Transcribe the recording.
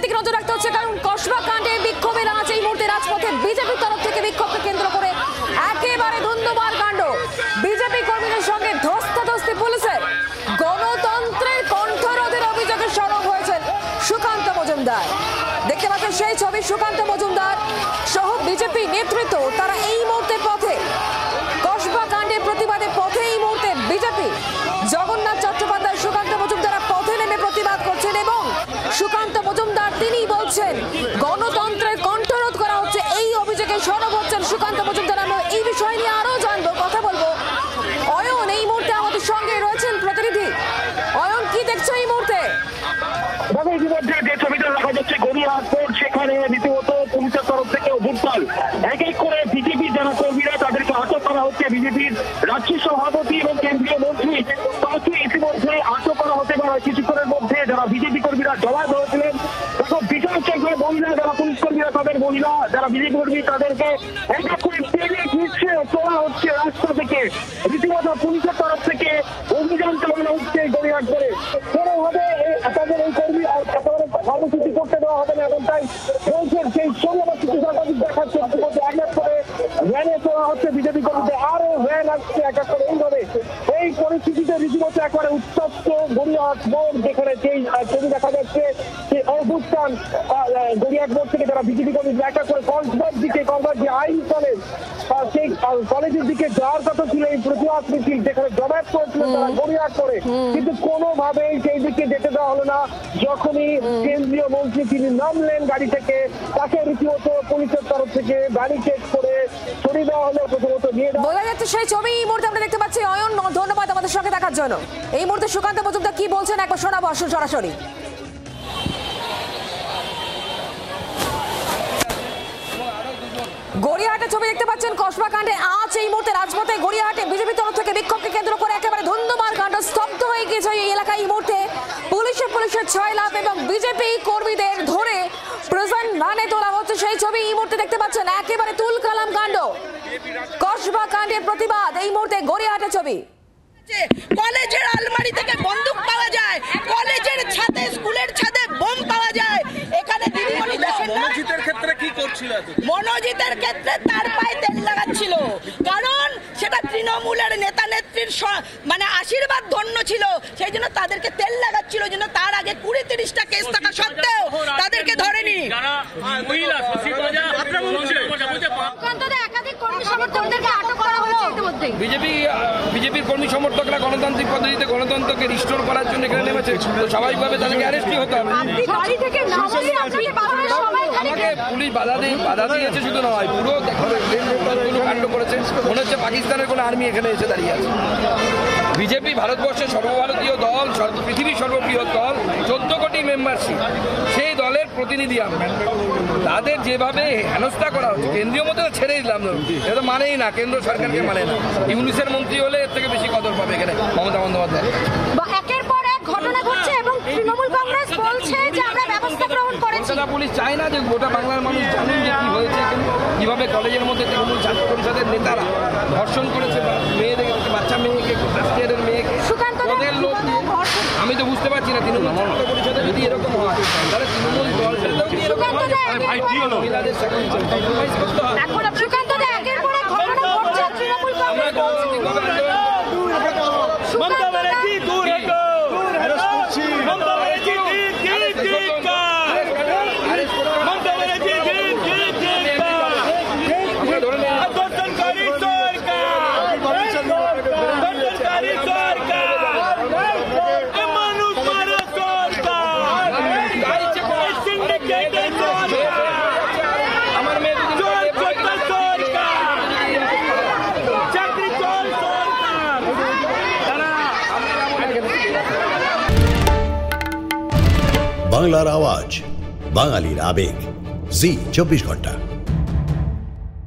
দিকে নজর রাখতে হচ্ছে, কারণ কসবা কাণ্ডে বিক্ষোভের আজ এই মুহূর্তে রাজপথে বিজেপির তরফ থেকে বিক্ষোভকে কেন্দ্র করে একেবারে ধুন্ধুমার কাণ্ড। বিজেপি কর্মীদের সঙ্গে ধস্তাধস্তি পুলিশের। গণতন্ত্রের কণ্ঠরোধের অভিযোগে সরব হয়েছেন সুকান্ত মজুমদার। দেখতে পাচ্ছেন সেই ছবি, সুকান্ত মজুমদার সহ বিজেপি নেতৃত্ব তারা এই মুহূর্তে পথে, কসবা কাণ্ডের প্রতিবাদে পথে এই মুহূর্তে বিজেপি। জগন্নাথ চট্টোপাধ্যায়, সুকান্ত মজুমদার পথে নেমে প্রতিবাদ করছেন এবং সুকান্ত মজুমদার তিনি বলছেন গণতন্ত্রের কণ্ঠরোধ করা হচ্ছে, এই অভিযোগে সরব হচ্ছেন সুকান্ত মজুমদার। আমরা এই বিষয় নিয়ে আরো জানবো, কথা বলবো। অয়ন এই মুহূর্তে আমাদের সঙ্গে রয়েছেন প্রতিনিধি। অয়ন, কি দেখছো এই মুহূর্তে? ইতিমধ্যে যে ছবিটা দেখা যাচ্ছে গড়িয়াহাট কোর্ট, সেখানে রীতিমতো পুলিশের তরফ থেকে অভ্যুত্থান। এক এক করে বিজেপির যারা কর্মীরা তাদেরকে আটক করা হচ্ছে। বিজেপির রাজ্য সভাপতি এবং কেন্দ্রীয় মন্ত্রী তাকে ইতিমধ্যে আটক করা হতে পারে কিছুক্ষণের মধ্যে। যারা বিজেপি কর্মীরা জবাব ধরেছিলেন, দেখো বিশাল সংখ্যায় মহিলা যারা পুলিশ কর্মীরা, তাদের মহিলা যারা বিজেপি কর্মী তাদেরকে এক এক করে টেনে ঘিরছে তোলা হচ্ছে রাস্তা থেকে। রীতিমতো পুলিশের তরফ থেকে অভিযান চালানো হচ্ছে গড়িয়াহাট করে। কোনোভাবে তাদের এই কর্মী কর্মসূচি করতে দেওয়া হবে না, এমনটাই বলছেন। সেই সঙ্গে সাংবাদিক দেখাচ্ছে এক এক করে ভ্যানে তোলা হচ্ছে বিজেপি কর্মীদের, আরো ভ্যান আসছে এক এক করে। এইভাবে এই পরিস্থিতিতে রীতিমতো একবারে উত্তপ্ত গড়িয়াহাট মোড়, যেখানে যেই ছবি দেখা যাচ্ছে সেই অভ্যুত্থান গড়িয়াহাট মোড় থেকে যারা বিজেপি কর্মী এক এক করে কসবার দিকে, কসবার যে আইন কলেজ সেই কলেজের দিকে যাওয়ার কথা ছিল এই প্রতিবাদ মিছিল, যেখানে জমায়েত করেছিলেন তারা গড়িয়াহাট করে, কিন্তু কোনোভাবেই সেই দিকে যেতে দেওয়া হলো না। যখনই কেন্দ্রীয় মন্ত্রী তিনি নামলেন গাড়ি থেকে, তাকে রীতিমতো পুলিশের তরফ থেকে গাড়ি চেক করে সরিয়ে দেওয়া হলো। প্রথমত নিয়ে বোঝা যাচ্ছে সেই ছবি এই মুহূর্তে আমরা দেখতে পাচ্ছি। অয়ন, ধন্যবাদ আমাদের সঙ্গে দেখার জন্য। এই মুহূর্তে সুকান্ত মজুমদার কি বলছেন একবার শোনাবো আসুন সরাসরি। গড়িয়াহাটের ছবি দেখতে পাচ্ছেন। কসবা কাণ্ডে আজ এই মুহূর্তে রাজপথে গড়িয়াহাটে বিজেপির তরফ থেকে বিক্ষোভকে কেন্দ্র করে একেবারে ধুন্ধুমার কাণ্ড। স্তব্ধ হয়ে গিয়েছে এই এলাকায় এই মুহূর্তে। পুলিশের ছয়লাভ এবং বিজেপি কর্মীদের ধরে প্রেজেন্ট ভ্যানে তোলা হচ্ছে সেই ছবি এই মুহূর্তে দেখতে পাচ্ছেন। একেবারে তুল কালাম কাণ্ড, কসবা কাণ্ডের প্রতিবাদ এই মুহূর্তে গড়িয়াহাটের ছবি। কলেজের আলমারি থেকে বন্দুক পাওয়া যায়, কলেজের ছাদে, স্কুলের ছাদে বোম পাওয়া যায়। এখানে দিদিমণি মনোজিতের ক্ষেত্রে কি করছিল? মনোজিতের ক্ষেত্রে তার পায়ে তেল লাগাচ্ছিল, কারণ সেটা তৃণমূলের নেতা নেত্রীর মানে আশীর্বাদ ধন্য ছিল, সেই জন্য তাদেরকে তেল লাগাচ্ছিল। জন্য তার আগে 20-30টা কেস থাকা সত্ত্বেও তাদেরকে ধরেনি। বিজেপির কর্মী সমর্থকরা গণতান্ত্রিক পদ্ধতিতে গণতন্ত্রকে রিস্টোর করার জন্য এখানে নেমেছে, তো স্বাভাবিকভাবে তাদেরকে অ্যারেস্টই হতে হবে। আমাকে পুলিশ বাধা দিয়েছে শুধু নয়, পুরো কাণ্ড করেছে। মনে হচ্ছে পাকিস্তানের কোনো আর্মি এখানে এসে দাঁড়িয়ে আছে। বিজেপি ভারতবর্ষের সর্বভারতীয় দল, পৃথিবীর সর্ববৃহৎ দল, 14 কোটি মেম্বারশিপ, সেই দলের প্রতিনিধি আমরা। তাদের যেভাবে হেনস্থা করা হচ্ছে, কেন্দ্রীয় মধ্যে ছেড়ে দিলাম, এটা তো মানেই না, কেন্দ্র সরকারকে মানে না। ইউনিসের মন্ত্রী হলে এর থেকে বেশি কদর পাবে এখানে মমতা বন্দ্যোপাধ্যায়। একের পর এক ঘটনা ঘটছে এবং তৃণমূল কংগ্রেস বলছে যে আমরা ব্যবস্থা গ্রহণ করেছি। পুলিশ চায় না যে গোটা বাংলার মানুষ জানুন যে কি হয়েছে, কিভাবে কলেজের মধ্যে তৃণমূল ছাত্র পরিষদের নেতারা ধর্ষণ করেছে মেয়েদের, বাচ্চা মেয়েকে, ফার্স্ট ইয়ারের মেয়েকে। ওদের লোক আমি তো বুঝতে পারছি না, তৃণমূল ছাত্র পরিষদে যদি এরকম হয় তাহলে তৃণমূল দল সেটাও কি এরকম হয়? মহিলাদের সাথে কম্প্রোমাইজ করতে হয়। বাংলার আওয়াজ, বাঙালির আবেগ, জি 24 ঘন্টা।